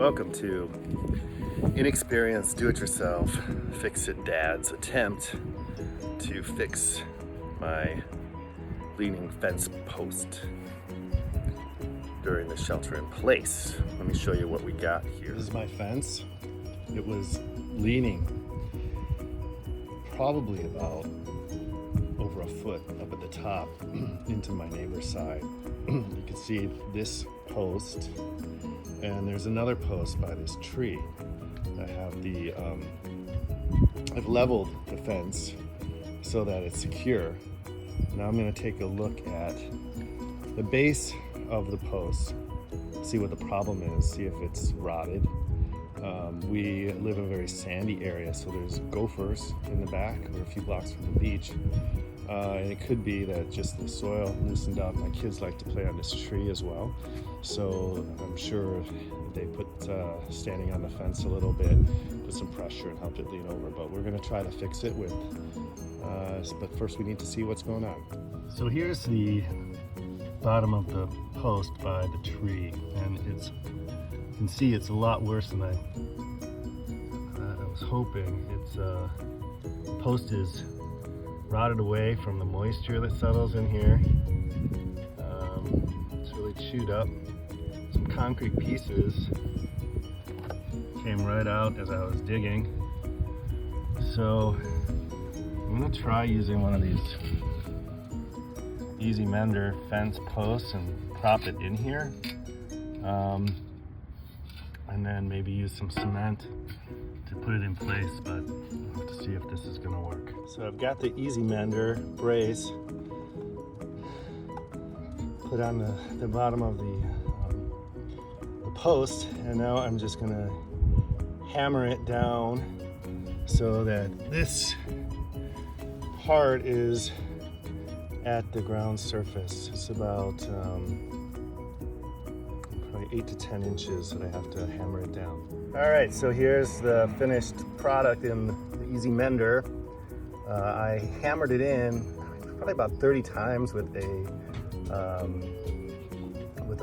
Welcome to inexperienced do-it-yourself fix-it dad's attempt to fix my leaning fence post during the shelter in place. Let me show you what we got here. This is my fence. It was leaning probably about over a foot up at the top into my neighbor's side. You can see this post, and there's another post by this tree. I have I've leveled the fence so that it's secure. Now I'm going to take a look at the base of the post, see what the problem is, see if it's rotted. We live in a very sandy area, so there's gophers in the back. We're a few blocks from the beach. And it could be that just the soil loosened up. My kids like to play on this tree as well. So I'm sure they put standing on the fence a little bit, put some pressure and helped it lean over. But we're gonna try to fix it with, but first we need to see what's going on. So here's the bottom of the post by the tree, and you can see it's a lot worse than I was hoping. The post is rotted away from the moisture that settles in here. It's really chewed up. Some concrete pieces came right out as I was digging. So I'm gonna try using one of these easy mender fence posts and prop it in here. And then maybe use some cement to put it in place, but we'll have to see if this is gonna work. So I've got the easy mender brace put on the bottom of the post, and now I'm just gonna hammer it down so that this part is at the ground surface. It's about probably 8 to 10 inches that I have to hammer it down. All right, so here's the finished product in the Easy Mender. I hammered it in probably about 30 times with a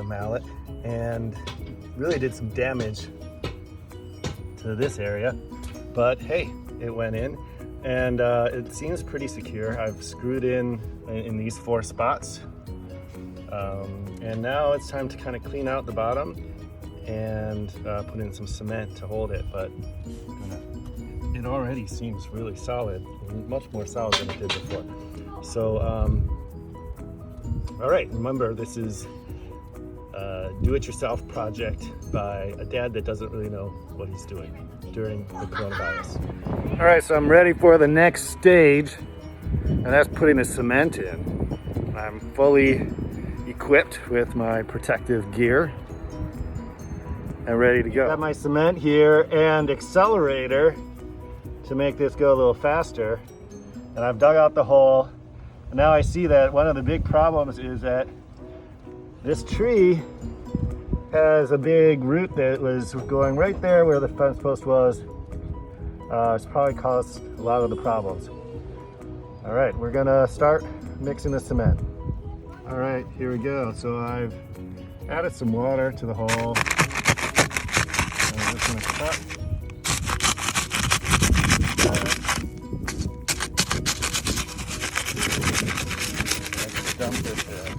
mallet, and really did some damage to this area. But hey, it went in, and it seems pretty secure. I've screwed in these 4 spots. And now it's time to kind of clean out the bottom and put in some cement to hold it, but it already seems really solid, much more solid than it did before. So, all right, remember, this is a do-it-yourself project by a dad that doesn't really know what he's doing during the coronavirus. All right, so I'm ready for the next stage, and that's putting the cement in. I'm fully equipped with my protective gear and ready to go. Got my cement here and accelerator to make this go a little faster, and I've dug out the hole. And now I see that one of the big problems is that this tree has a big root that was going right there where the fence post was. It's probably caused a lot of the problems. All right, we're gonna start mixing the cement. All right, here we go. So I've added some water to the hole. And I'm just gonna cut. Let's dump it there.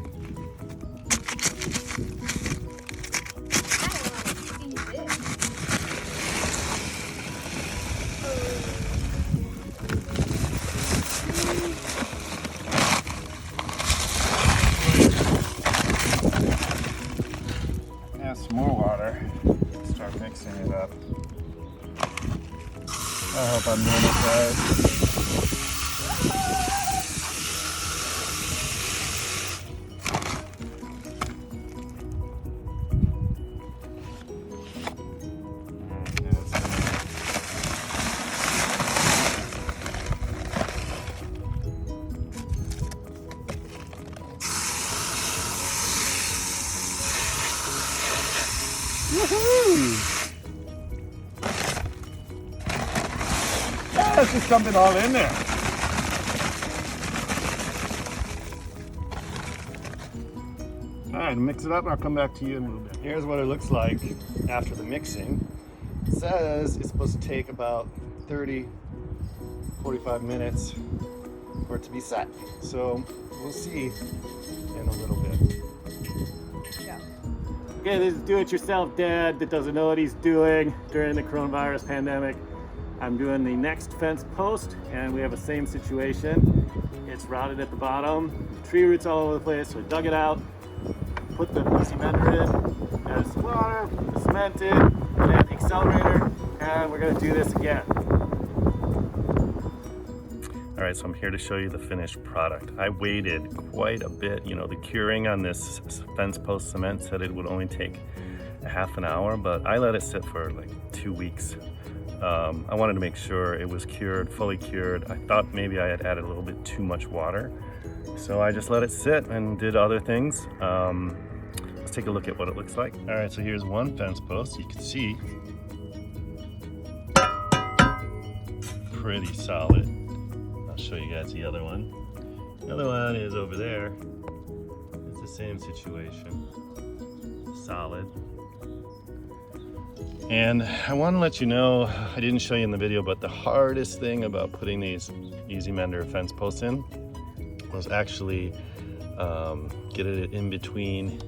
Some more water, start mixing it up. I hope I'm doing it right. Woohoo! Let's just dump it all in there. All right, mix it up and I'll come back to you in a little bit. Here's what it looks like after the mixing. It says it's supposed to take about 30-45 minutes for it to be set. So we'll see in a little bit. Yeah. Okay, this is do-it-yourself dad that doesn't know what he's doing during the coronavirus pandemic. I'm doing the next fence post and we have the same situation. It's rotted at the bottom, tree roots all over the place, so I dug it out, put the easy mender in, added some water, put the cement in, and add the accelerator, and we're gonna do this again. All right, so I'm here to show you the finished product. I waited quite a bit. You know, the curing on this fence post cement said it would only take a half an hour, but I let it sit for like 2 weeks. I wanted to make sure it was cured, fully cured. I thought maybe I had added a little bit too much water, so I just let it sit and did other things. Let's take a look at what it looks like. All right, so here's one fence post. You can see pretty solid. I'll show you guys the other one. The other one is over there. It's the same situation. Solid. And I want to let you know, I didn't show you in the video, but the hardest thing about putting these Easy Mender fence posts in was actually getting it in between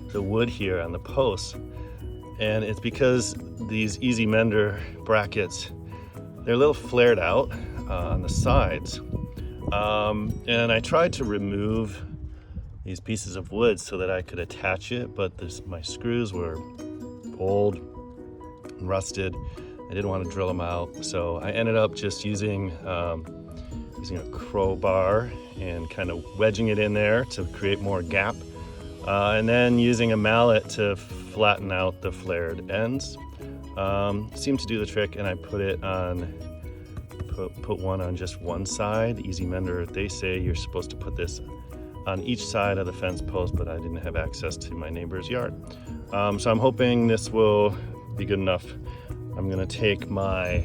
the wood here on the posts. And it's because these Easy Mender brackets, they're a little flared out on the sides. And I tried to remove these pieces of wood so that I could attach it, but my screws were old and rusted. I didn't want to drill them out, so I ended up just using a crowbar and kind of wedging it in there to create more gap, and then using a mallet to flatten out the flared ends. Seemed to do the trick, and I put it on, put one on just one side. Easy Mender, they say you're supposed to put this on each side of the fence post, but I didn't have access to my neighbor's yard. So I'm hoping this will be good enough. I'm gonna take my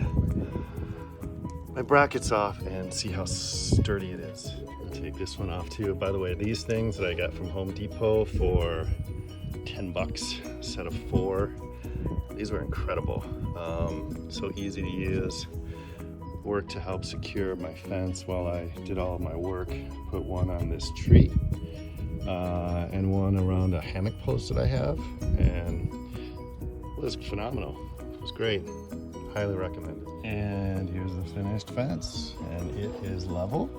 brackets off and see how sturdy it is. I'll take this one off too. By the way, these things that I got from Home Depot for 10 bucks, a set of 4. These were incredible. So easy to use. Worked to help secure my fence while I did all of my work. Put one on this tree and one around a hammock post that I have, and it was phenomenal. It was great. Highly recommend it. And here's the finished fence, and it is level.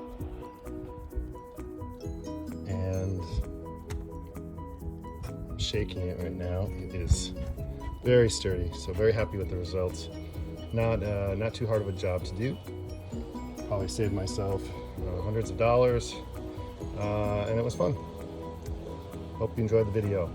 And I'm shaking it right now. It is very sturdy, so very happy with the results. Not too hard of a job to do. Probably saved myself hundreds of dollars, and it was fun. Hope you enjoyed the video.